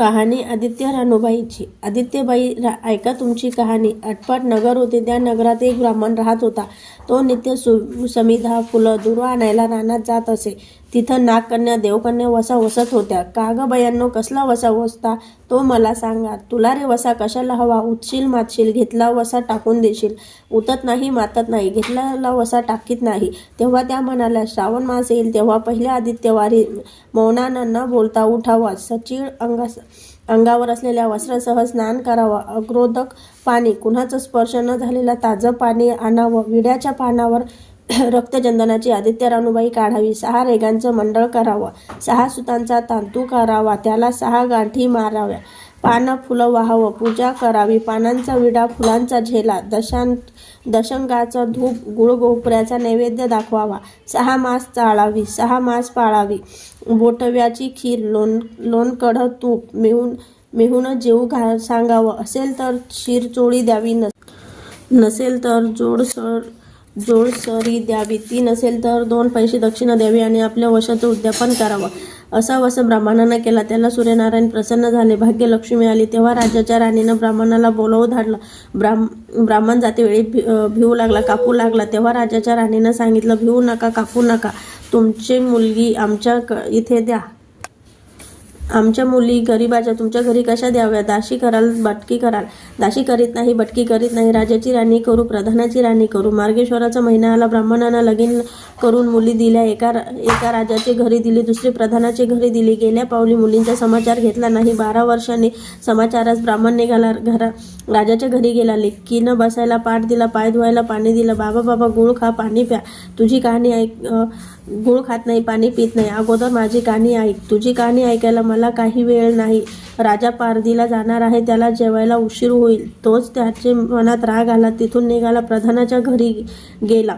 कहाणी आदित्य रानूबाईची. आदित्यबाई ऐका तुमची कहाणी. आटपाट नगर होते. त्या नगरात एक ब्राह्मण राहत होता. तो नित्य समिधा, फुलं, दुर्वा आणायला रानात जात असे. तिथं नागकन्या, देवकन्या वसा वसत होत्या. का ग बायांनो, कसला वसा वसता तो मला सांगा. तुला रे वसा कशाला हवा? उठशील मातशील, घेतला वसा टाकून देशील. उतत नाही मातत नाही, घेतलेला वसा टाकीत नाही. तेव्हा त्या म्हणाल्या, श्रावण मास येईल तेव्हा पहिल्या आदित्यवारी मौनानं न बोलता उठावा, सचीळ अंगावर असलेल्या वस्त्रासह स्नान करावं, अग्रोदक पाणी, कुणाचं स्पर्श न झालेलं ताजं पाणी आणावं, विड्याच्या पानावर रक्तचंदनाची आदित्य रानूबाई काढावी, 6 रेगांचं मंडळ करावं, 6 सुतांचा तांतू करावा, त्याला 6 गाठी माराव्या, पानं फुलं वाहावं, पूजा करावी, पानांचा विडा, फुलांचा झेला, दशंगाचं धूप, गुळगोपऱ्याचा नैवेद्य दाखवावा, 6 मास चाळावी, 6 मास पाळावी, बोटव्याची खीर, लोणकढं तूप, मेहून जेवू सांगावं, असेल तर शिरचोळी द्यावी, नसेल तर जोडसरी द्यावी, ती नसेल तर 2 पैसे दक्षिणा द्यावी आणि आपल्या वशाचं उद्यापन करावं. असा वस ब्राह्मणानं केला. त्याला सूर्यनारायण प्रसन्न झाले. भाग्यलक्ष्मी मिळाली. तेव्हा राजाच्या राणीनं ब्राह्मणाला बोलावून धाडलं. ब्राह्मण जातेवेळी भिवू लागला, कापू लागला. तेव्हा राजाच्या राणीनं सांगितलं, भिवू नका, कापू नका. तुमची मुलगी आमच्या इथे द्या. आमच्या मुली गरीबाच्या तुमच्या घरी कशा द्याव्या? दाशी कराल, बटकी कराल. दाशी करीत नाही, बटकी करीत नाही. राजाची राणी करू, प्रधानाची राणी करू. मार्गेश्वराचा महिना आला. ब्राह्मणांना लगीन करून मुली दिल्या. एका राजाचे घरी दिली, दुसरी प्रधानाचे घरी दिली. गेल्या पावली मुलींचा समाचार घेतला नाही. 12 वर्षांनी समाचारास ब्राह्मण निघाला. राजाच्या घरी गेला. लेकीनं बसायला पाट दिला, पाय धुवायला पाणी दिलं. बाबा गुळ खा, पाणी प्या. तुझी कहाणी ऐक. गुळ खात नाही, पाणी पित नाही. अगोदर माझी कहाणी ऐक. तुझी कहाणी ऐकायला मला काही वेळ नाही. राजा पारधीला जाणार आहे, त्याला जेवायला उशीर होईल. तोच त्याचे मनात राग आला. तिथून निघाला, प्रधानाच्या घरी गेला.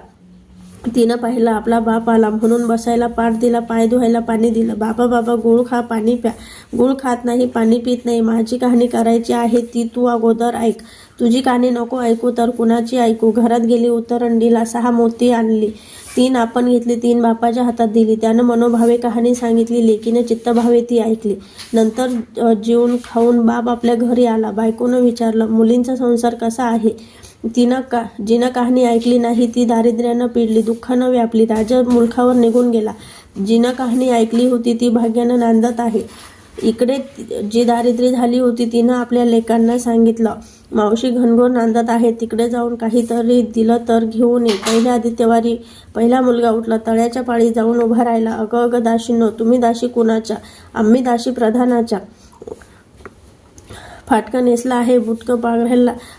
तिनं पाहिलं, आपला बाप आला म्हणून बसायला पाट दिला, पाय धुवायला पाणी दिलं. बाबा गुळ खा, पाणी प्या. गुळ खात नाही, पाणी पित नाही. माझी कहाणी करायची आहे, ती तू अगोदर ऐक. तुझी कहाणी नको ऐकू तर कुणाची ऐकू? घरात गेली, उतरंडीला 6 मोती आणली. 3 आपण घेतली, 3 बापाच्या हातात दिली. त्यानं मनोभावे कहाणी सांगितली. लेकीनं चित्तभावे ती ऐकली. नंतर जेवून खाऊन बाप आपल्या घरी आला. बायकोनं विचारलं, मुलींचा संसार कसा आहे? जिनं कहाणी ऐकली नाही ती दारिद्र्यानं पिडली, दुःखानं व्यापली. राजा मुलखावर निघून गेला. जिनं कहाणी ऐकली होती ती भाग्यानं नांदत आहे. इकडे जी दारिद्र्य झाली होती तिनं आपल्या लेकांना सांगितलं, मावशी घनघोर नांदत आहे, तिकडे जाऊन काहीतरी दिलं तर घेऊन ये. पहिल्या आदित्यवारी पहिला मुलगा उठला. तळ्याच्या पाळी जाऊन उभा राहिला. अगं दाशींनो, तुम्ही दाशी कुणाच्या? आम्ही दाशी प्रधानाच्या. फाटकं नेसला आहे, बुटकं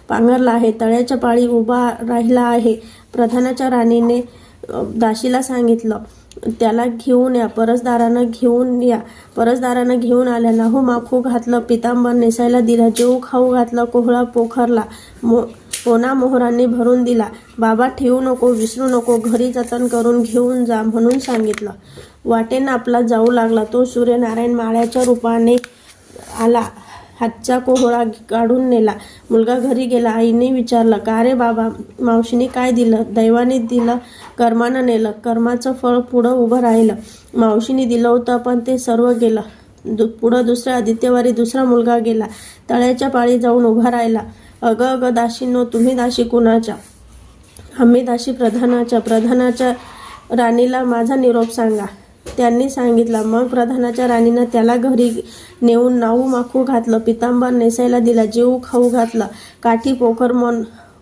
पांघरला आहे, तळ्याच्या पाळी उभा राहिला आहे. प्रधानाच्या राणीने दाशीला सांगितलं, त्याला घेऊन या. परसदारानं घेऊन आल्या. नाहू माखू घातलं, पितांबर नेसायला दिला, जेऊ खाऊ घातलं, कोहळा पोखरला, पोना मोहरांनी भरून दिला. बाबा ठेवू नको, विसरू नको, घरी जतन करून घेऊन जा म्हणून सांगितलं. वाटेनं आपला जाऊ लागला. तो सूर्यनारायण माळ्याच्या रूपाने आला. हातचा कोहळा काढून नेला. मुलगा घरी गेला. आईने विचारलं, का रे बाबा, मावशीने काय दिलं? दैवाने दिलं, कर्मानं नेलं. कर्माचं फळ पुढं उभं राहिलं. मावशीने दिलं होतं पण ते सर्व गेलं. पुढं दुसऱ्या आदित्यवारी दुसरा मुलगा गेला. तळ्याच्या पाळी जाऊन उभा राहिला. अगं दाशींनो, तुम्ही दाशी कुणाच्या? आम्ही दाशी प्रधानाच्या. प्रधानाच्या राणीला माझा निरोप सांगा. त्यांनी सांगितला. मग प्रधानाच्या राणीनं त्याला घरी नेऊन नाहू माखू घातलं, पितांबर नेसायला दिला, जेऊ खाऊ घातलं, काठी पोखर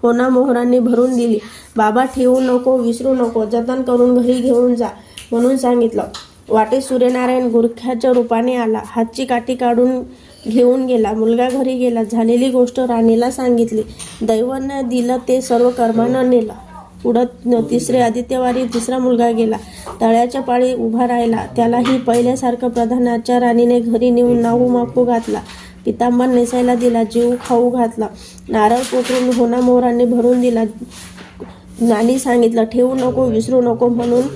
होना मोहरांनी भरून दिली. बाबा ठेवू नको, विसरू नको, जतन करून घरी घेऊन जा म्हणून सांगितलं. वाटेत सूर्यनारायण गुरख्याच्या रूपाने आला. हातची काठी काढून घेऊन गेला. मुलगा घरी गेला. झालेली गोष्ट राणीला सांगितली. दैवानं दिलं ते सर्व कर्मानं नेलं. पुढं तिसरे आदित्यवारी तिसरा मुलगा गेला. तळ्याच्या पाळी उभा राहिला. त्यालाही पहिल्यासारखं प्रधानाच्या राणीने घरी नेऊन नाहू माखू घातला, पितांबर नेसायला दिला, जेऊ खाऊ घातला, नारळ पोखरून होना मोहरांनी भरून दिला. नानी सांगितलं, ठेवू नको, विसरू नको म्हणून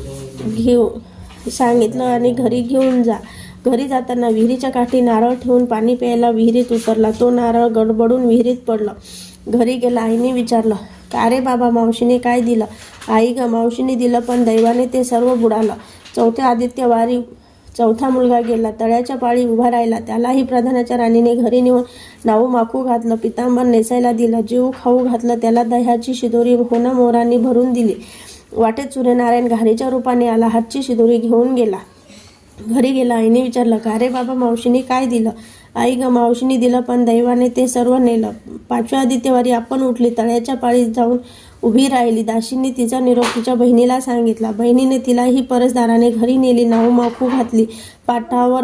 सांगितलं आणि घरी घेऊन जा. घरी जाताना विहिरीच्या काठी नारळ ठेवून पाणी प्यायला विहिरीत उतरला. तो नारळ गडबडून विहिरीत पडलं. घरी गेला. आईने विचारलं, का रे बाबा, मावशीने काय दिलं? आई ग, मावशीने दिलं पण दैवाने ते सर्व बुडालं. चौथ्या आदित्यवारी चौथा मुलगा गेला. तळ्याच्या पाळी उभा राहिला. त्यालाही प्रधानाच्या राणीने घरी नेऊन नाऊ माखू घातलं, पितांबर नेसायला दिला, जीव खाऊ घातलं. त्याला दह्याची शिदोरी होनं मोरांनी भरून दिली. वाटेत सूर्यनारायण घारीच्या रूपाने आला. हातची शिदोरी घेऊन गेला. घरी गेला. आईने विचारलं, का रे बाबा, मावशीने काय दिलं? आई ग, मावशीने दिलं, पण दैवाने ते सर्व नेलं. 5व्या आदित्यवारी आपण उठली. तळ्याच्या पाळीत जाऊन उभी राहिली. दासींनी तिचा निरोप तिच्या बहिणीला सांगितला. बहिणीने तिलाही परसदाराने घरी नेली. नाऊ माखू घातली. पाटाव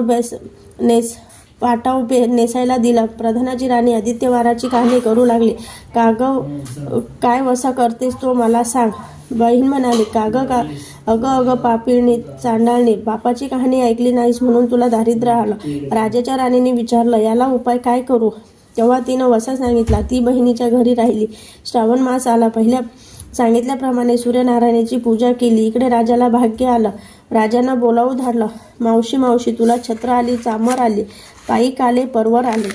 नेसायला दिला. प्रधानाची राणी आदित्यवाराची कहाणी करू लागली. काय वसा करतेस तो मला सांग. बहीण म्हणाली, अगं पापिळणी, चांडाळणी, बापाची कहाणी ऐकली नाहीस म्हणून तुला दारिद्र्य आलं. राजाच्या राणीने विचारलं, याला उपाय काय करू? तेव्हा तिनं वसा सांगितला. ती बहिणीच्या घरी राहिली. श्रावण मास आला. पहिल्या सांगितल्याप्रमाणे सूर्यनारायणाची पूजा केली. इकडे राजाला भाग्य आलं. राजानं बोलावू धाडलं. मावशी, तुला छत्र आली, चामर आली, पाईक आले, परवर आले.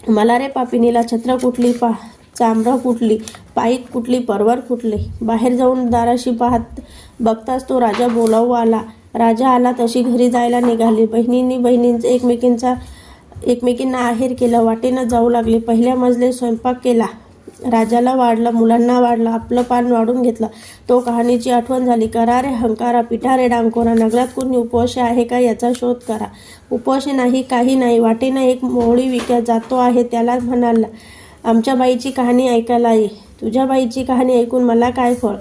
मला रे पापिनीला छत्र कुठली, चामरं कुठली, पाईक कुठली, परवर कुठली? बाहेर जाऊन दाराशी बघताच तो राजा बोलावू आला. राजा आला तशी घरी जायला निघाली. बहिणींनी एकमेकींना आहेर केलं. वाटेनं जाऊ लागले. पहिल्या मजले स्वयंपाक केला. राजाला वाढलं, मुलांना वाढलं, आपलं पान वाढून घेतलं. तो कहाणीची आठवण झाली. करा रे हंकारा, पिटा रे डांकोरा, नगरात कोणी उपवाशी आहे का याचा शोध करा. उपवाशी नाही, काही नाही. वाटेनं एक मोळी विकत जातो आहे. त्याला म्हणाला, आमच्या बाईची कहाणी ऐकायला ये. तुझ्या बाईची कहाणी ऐकून मला काय फळ?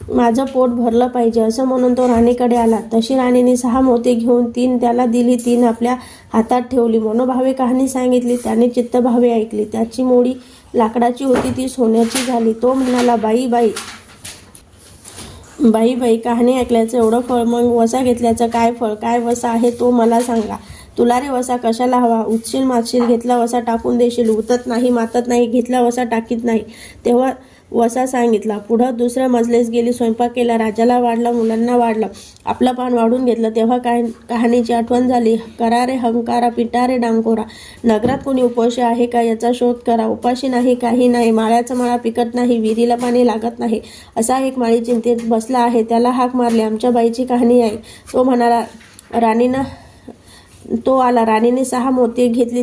माझं पोट भरलं पाहिजे. असं म्हणून तो राणीकडे आला. तशी राणीने 6 मोती घेऊन 3 त्याला दिली. 3 आपल्या हातात ठेवली. मनोभावे कहाणी सांगितली. त्याने चित्तभावे ऐकली. त्याची मोडी लाकडाची होती, ती सोन्याची झाली. तो म्हणाला, बाई, कहाणी ऐकल्याचं एवढं फळ, मग वसा घेतल्याचं काय फळ? काय वसा आहे तो मला सांगा. तुला रे वसा कशाला हवा? उतशील मातशील, घेतला वसा टाकून देशील. उतत नाही, मातत नाही, घेतला वसा टाकीत नाही. तेव्हा वसा सांगितला. पुढं 2ऱ्या मजलेस गेली. स्वयंपाक केला. राजाला वाढला, मुलांना वाढलं, आपलं पान वाढून घेतलं. तेव्हा कहाणीची आठवण झाली. करा रे हंकारा, पिटा रे डांकोरा, नगरात कोणी उपवाशी आहे का याचा शोध करा. उपाशी नाही, काही नाही. माळ्याचा मळा पिकत नाही, विहिरीला पाणी लागत नाही. असा एक माळी चिंतेत बसला आहे. त्याला हाक मारली, आमच्या बाईची कहाणी आहे. तो म्हणाला, तो आला. राणीने 6 मोती घेतली.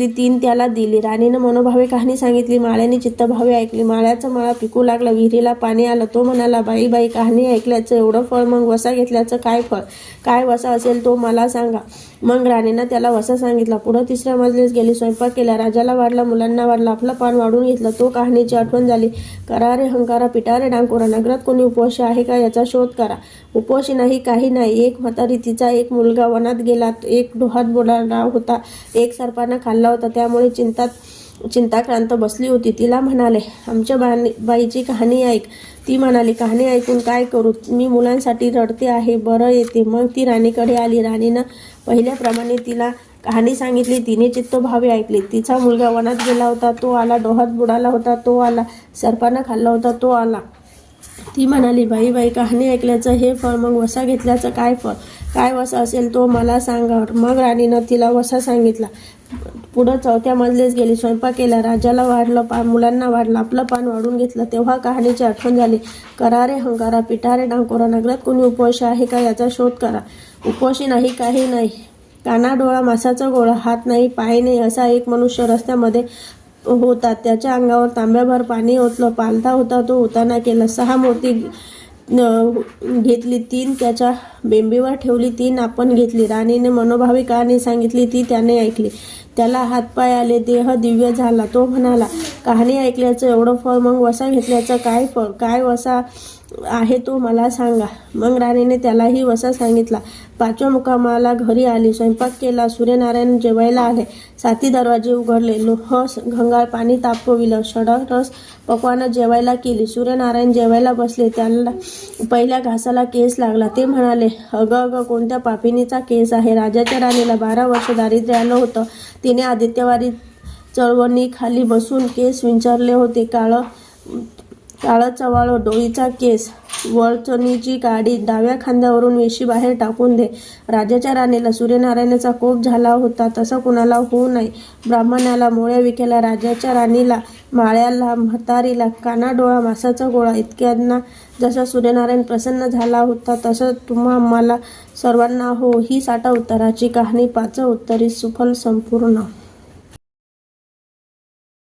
3 त्याला दिली. राणीनं मनोभावे कहाणी सांगितली. माळ्याने चित्तभावे ऐकली. माळ्याचा मळा पिकू लागला, विहिरीला पाणी आलं. तो म्हणाला, बाई, कहाणी ऐकल्याचं एवढं फळ, मग वसा घेतल्याचं काय फळ? काय वसा असेल तो मला सांगा. मग राणीनं त्याला वसा सांगितला. पुढं 3ऱ्या मजलीस गेली. स्वयंपाक केला. राजाला वाढला, मुलांना वाढलं, आपलं पान वाढून घेतलं. तो कहाणीची आठवण झाली. करा रे हंकारा, पिटा रे डांकोरा, नगरात कोणी उपवाशी आहे का याचा शोध करा. उपवाशी नाही, काही नाही. एक म्हातारी, तिचा एक मुलगा वनात गेला. एक डोहात बुडाला होता. एक सर्पानं खाल्ला होता. त्यामुळे चिंताक्रांत बसली होती. तिला म्हणाले, आमच्या बाईची कहाणी ऐक. ती म्हणाली, कहाणी ऐकून काय करू? मी मुलांसाठी रडते आहे, बरं येते. मग ती राणीकडे आली. राणीनं पहिल्याप्रमाणे तिला कहाणी सांगितली. तिने चित्तभावे ऐकली. तिचा मुलगा वनात गेला होता, तो आला. डोहात बुडाला होता, तो आला. सर्पानं खाल्ला होता, तो आला. ती म्हणाली, बाई, कहाणी ऐकल्याचं हे फळ, मग वसा घेतल्याचं काय फळ? काय वसा असेल तो मला सांगा. मग राणीनं तिला वसा सांगितला. पुढं 4थ्या मजलेस गेली. स्वयंपाक केला. राजाला वाढलं, मुलांना वाढलं, आपलं पान वाढून घेतलं. तेव्हा कहाणीची आठवण झाली. करा रे हंकारा, पिटा रे डांकोरा, नगरात कोणी उपवाशी आहे का याचा शोध करा. उपवाशी नाही, काही नाही. काना डोळा, मासाचा गोळा, हात नाही, पाय नाही, असा एक मनुष्य रस्त्यामध्ये होता. त्याच्या अंगावर तांब्याभर पाणी ओतलं. पालथा होता, तो उताना केला. 6 मोती घेतली. 3 त्याच्या बेंबीवर ठेवली. 3 आपण घेतली. राणीने मनोभावी कहाणी सांगितली. ती त्याने ऐकली. त्याला हातपाय आले, देह दिव्य झाला. तो म्हणाला, कहाणी ऐकल्याचं एवढं फळ, मग वसा घेतल्याचं काय फळ? काय वसा आहे तो मला सांगा. मग राणीने त्यालाही वसा सांगितला. 5व्या मुक्कामाला घरी आली. स्वयंपाक केला. सूर्यनारायण जेवायला आले. 7 दरवाजे उघडले. लोह घंगाळ पाणी तापविलं. षडक रस पक्वानं जेवायला केली. सूर्यनारायण जेवायला बसले. त्याला पहिल्या घासाला केस लागला. ते म्हणाले, अगं, कोणत्या पापिनीचा केस आहे? राजाच्या राणीला 12 वर्ष दारिद्र्य आलं होतं. तिने आदित्यवारी चळवणीखाली बसून केस विंचरले होते. काळं चवाळ डोळीचा केस, वळचणीची काडी, डाव्या खांद्यावरून वेशी बाहेर टाकून दे. राजाच्या राणीला सूर्यनारायणाचा कोप झाला होता. तसा कुणाला होऊ नये. ब्राह्मणाला, मोळ्या विक्याला, राजाच्या राणीला, माळ्याला, म्हातारीला, काना डोळा, मासाचा गोळा इतक्यांना जसा सूर्यनारायण प्रसन्न झाला होता, तसं तुम्हा आम्हाला सर्वांना हो ही 60 उत्तराची कहाणी 5 उत्तरी सुफल संपूर्ण.